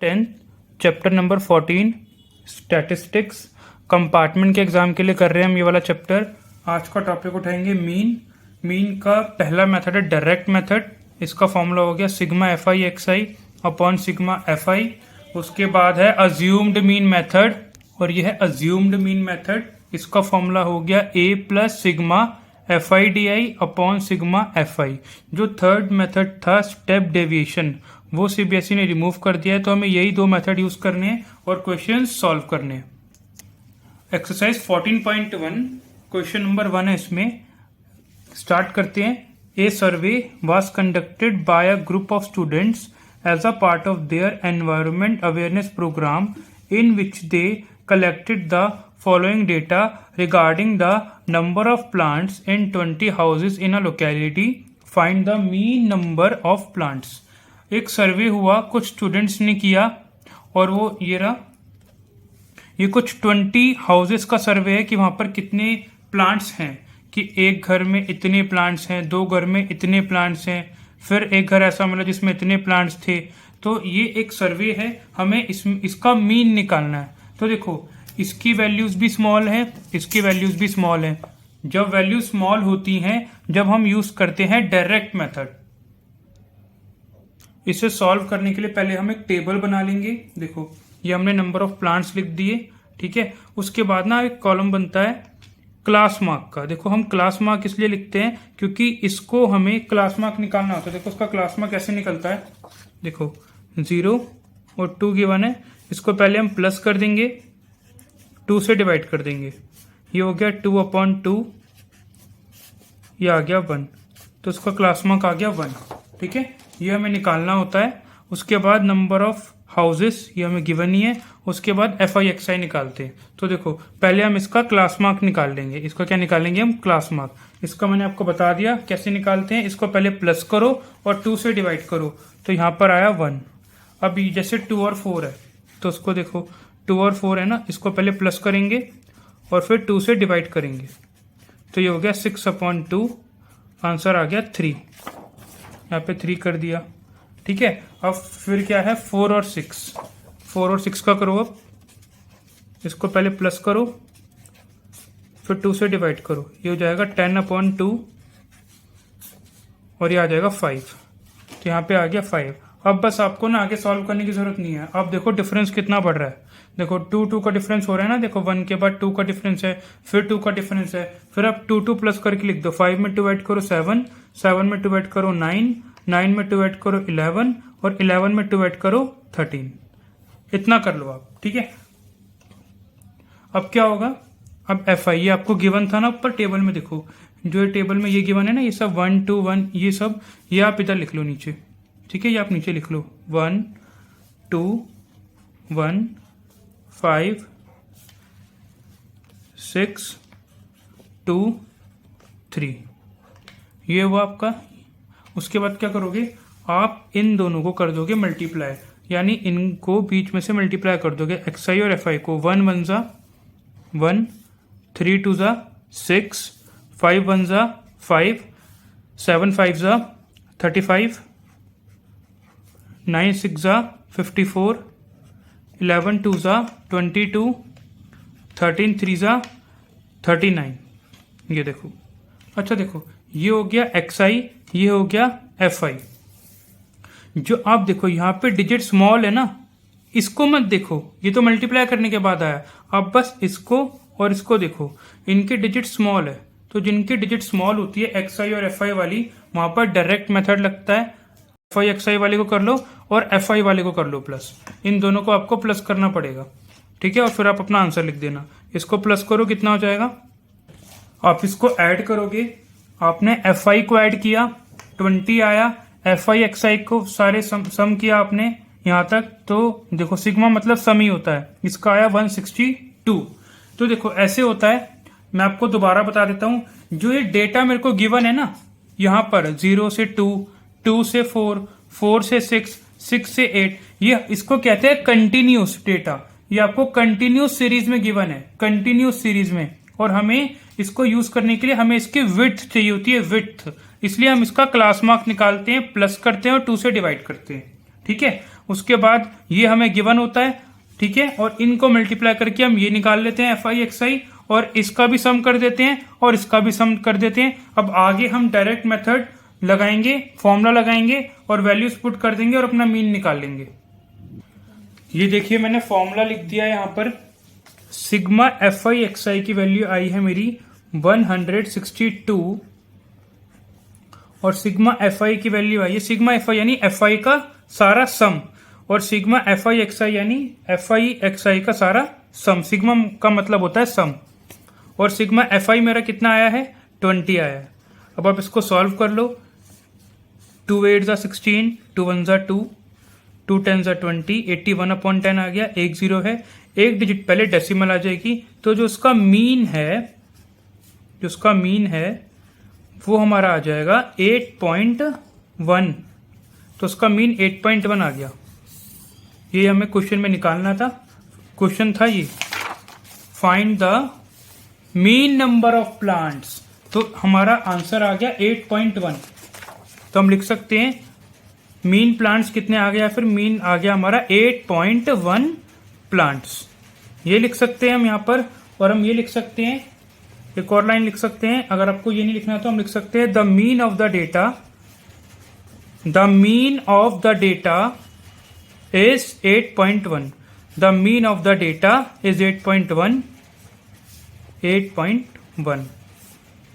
10 chapter number 14 statistics compartment के exam के लिए कर रहे हैं हम ये वाला चैप्टर। आज का टॉपिक उठाएंगे मीन का पहला मेथड है डायरेक्ट मेथड। इसका फॉर्मूला हो गया sigma F I X I upon sigma F I. उसके बाद है अज्यूम्ड मीन मेथड और ये है अज्यूम्ड मीन मेथड। इसका फॉर्मूला हो गया A plus sigma F I D I upon sigma F I. जो थर्ड मेथड था स्टेप डेविएशन वो सीबीएसई ने रिमूव कर दिया है, तो हमें यही दो मेथड यूज करने हैं और क्वेश्चन सॉल्व करने हैं। एक्सरसाइज 14.1 क्वेश्चन नंबर 1 है, इसमें स्टार्ट करते हैं। A survey was conducted by a group of students as a part of their environment awareness programme in which they collected the following data regarding the number of plants in 20 houses in a locality. Find the mean number of plants. एक सर्वे हुआ, कुछ students ने किया और वो ये रहा, ये कुछ 20 हाउसेस का सर्वे है कि वहां पर कितने प्लांट्स हैं, कि एक घर में इतने प्लांट्स हैं, दो घर में इतने प्लांट्स हैं, फिर एक घर ऐसा मिला जिसमें इतने प्लांट्स थे। तो ये एक सर्वे है, हमें इसका मीन निकालना है। तो देखो इसकी वैल्यूज भी स्मॉल है, इसकी वैल्यूज भी स्मॉल है। जब वैल्यू स्मॉल होती हैं, जब हम यूज करते हैं डायरेक्ट मेथड। इसे सॉल्व करने के लिए पहले हम एक टेबल बना लेंगे। देखो ये हमने नंबर ऑफ प्लांट्स लिख दिए, ठीक है। उसके बाद ना एक कॉलम बनता है क्लास मार्क का। देखो हम क्लास मार्क इसलिए लिखते हैं क्योंकि इसको हमें क्लास मार्क निकालना होता है। देखो उसका क्लास मार्क कैसे निकलता है, देखो 0 और 2 गिवन है, इसको पहले हम प्लस कर देंगे, 2 से डिवाइड कर देंगे, ये हो गया 2/2, ये आ गया 1, तो इसका क्लास मार्क आ गया 1, ठीक है। ये हमें निकालना होता है। उसके बाद नंबर ऑफ हाउसेस ये हमें गिवन ही है। उसके बाद एफ आई एक्स आई निकालते हैं। तो देखो पहले हम इसका क्लास मार्क निकाल लेंगे। इसका क्या निकालेंगे हम, क्लास मार्क। इसका मैंने आपको बता दिया कैसे निकालते हैं। इसको पहले प्लस करो और 2 से डिवाइड करो, तो यहाँ पर आया 1। अब जैसे 2 और 4 है, तो उसको देखो 2 और 4 है ना, इसको पहले प्लस करेंगे और फिर 2 से डिवाइड करेंगे, तो ये हो गया 6/2। आंसर आ गया 3, यहाँ पे 3 कर दिया, ठीक है। अब फिर क्या है 4 और 6 का करो। अब इसको पहले प्लस करो फिर 2 से डिवाइड करो, ये हो जाएगा 10/2 और ये आ जाएगा 5, तो यहाँ पे आ गया 5। अब बस आपको ना आगे सॉल्व करने की जरूरत नहीं है। अब देखो डिफरेंस कितना बढ़ रहा है, देखो 2 का डिफरेंस हो रहा है ना। देखो 1 के बाद 2 का डिफरेंस है, फिर 2 का डिफरेंस है, फिर आप 2 प्लस करके लिख दो। 5 में डिवाइड करो 7, 7 में डिवाइड करो 9, 9 में डिवाइड करो 11 और 11 में डिवाइड करो 13। इतना कर लो आप, ठीक है। अब क्या होगा, अब एफ आई, ये आपको गिवन था ना ऊपर टेबल में। देखो जो ये टेबल में ये गिवन है ना, ये सब 1 2 1, ये सब ये आप इधर लिख लो नीचे, ठीक है। ये आप नीचे लिख लो 1 2 1 5 6 2 3, ये हुआ आपका। उसके बाद क्या करोगे, आप इन दोनों को कर दोगे मल्टीप्लाई, यानी इनको बीच में से मल्टीप्लाई कर दोगे, एक्स आई और एफ आई को। 1 1 जा 1, 3 2 जा 6, 5 1 जा 5, 7 5 जा 35, 9 6 जा 54, 11 2 जा 22, 13 3 जा 39। ये देखो, अच्छा देखो ये हो गया एक्स आई, ये हो गया एफ आई। जो आप देखो यहाँ पे डिजिट स्मॉल है ना, इसको मत देखो, ये तो मल्टीप्लाई करने के बाद आया। आप बस इसको और इसको देखो, इनके डिजिट स्मॉल है, तो जिनकी डिजिट स्मॉल होती है एक्स आई और एफ आई वाली, वहां पर डायरेक्ट मेथड लगता है। एफ आई एक्स आई वाले को कर लो और एफ आई वाले को कर लो प्लस, इन दोनों को आपको प्लस करना पड़ेगा, ठीक है। और फिर आप अपना आंसर लिख देना। इसको प्लस करो, कितना हो जाएगा, आप इसको ऐड करोगे। आपने एफ आई को ऐड किया 20 आया, एफ आई एक्स आई को सारे सम किया आपने यहां तक, तो देखो सिग्मा मतलब सम ही होता है, इसका आया 162। तो देखो ऐसे होता है। मैं आपको दोबारा बता देता हूं, जो ये डेटा मेरे को गिवन है ना, यहां पर 0 से 2, 2 से 4, 4 से 6, 6 से 8, ये इसको कहते हैं कंटिन्यूस डेटा। ये आपको कंटिन्यूस सीरीज में गिवन है, कंटिन्यूस सीरीज में। और हमें इसको यूज करने के लिए हमें इसकी विड्थ चाहिए होती है, विड्थ। इसलिए हम इसका क्लास मार्क निकालते हैं, प्लस करते हैं और 2 से डिवाइड करते हैं, ठीक है। उसके बाद ये हमें गिवन होता है, ठीक है, और इनको मल्टीप्लाई करके हम ये निकाल लेते हैं एफ आई एक्स आई, और इसका भी सम कर देते हैं और इसका भी सम कर देते हैं। अब आगे हम डायरेक्ट मेथड लगाएंगे, फॉर्मूला लगाएंगे और वैल्यूज पुट कर देंगे और अपना मीन निकाल लेंगे। ये देखिए मैंने फॉर्मूला लिख दिया है यहाँ पर। सिग्मा एफ आई एक्स आई की वैल्यू आई है मेरी 162 और सिग्मा एफ आई की वैल्यू आई है, सिग्मा एफ आई यानी एफ आई का सारा सम, और सिग्मा एफ आई एक्स आई यानी एफ आई एक्स आई का सारा सम। सिग्मा का मतलब होता है सम, और सिग्मा एफ आई मेरा कितना आया है 20 आया है। अब आप इसको सॉल्व कर लो। 2 8 ज़ा 16, 2 1 ज़ा 2, 2 10 ज़ा 20, 81/10 आ गया। 1 0 है, एक डिजिट पहले डेसिमल आ जाएगी, तो जो उसका मीन है वो हमारा आ जाएगा 8.1, तो उसका मीन 8.1 आ गया। ये हमें क्वेश्चन में निकालना था। क्वेश्चन था ये, find the mean number of plants, तो हमारा आंसर आ गया 8.1। तो हम लिख सकते हैं मीन प्लांट्स कितने आ गया, फिर मीन आ गया हमारा 8.1 प्लांट्स। ये लिख सकते हैं हम यहाँ पर, और हम ये लिख सकते हैं, एक और लाइन लिख सकते हैं। अगर आपको ये नहीं लिखना तो हम लिख सकते हैं the mean of the data is 8.1. The mean of the data is 8.1.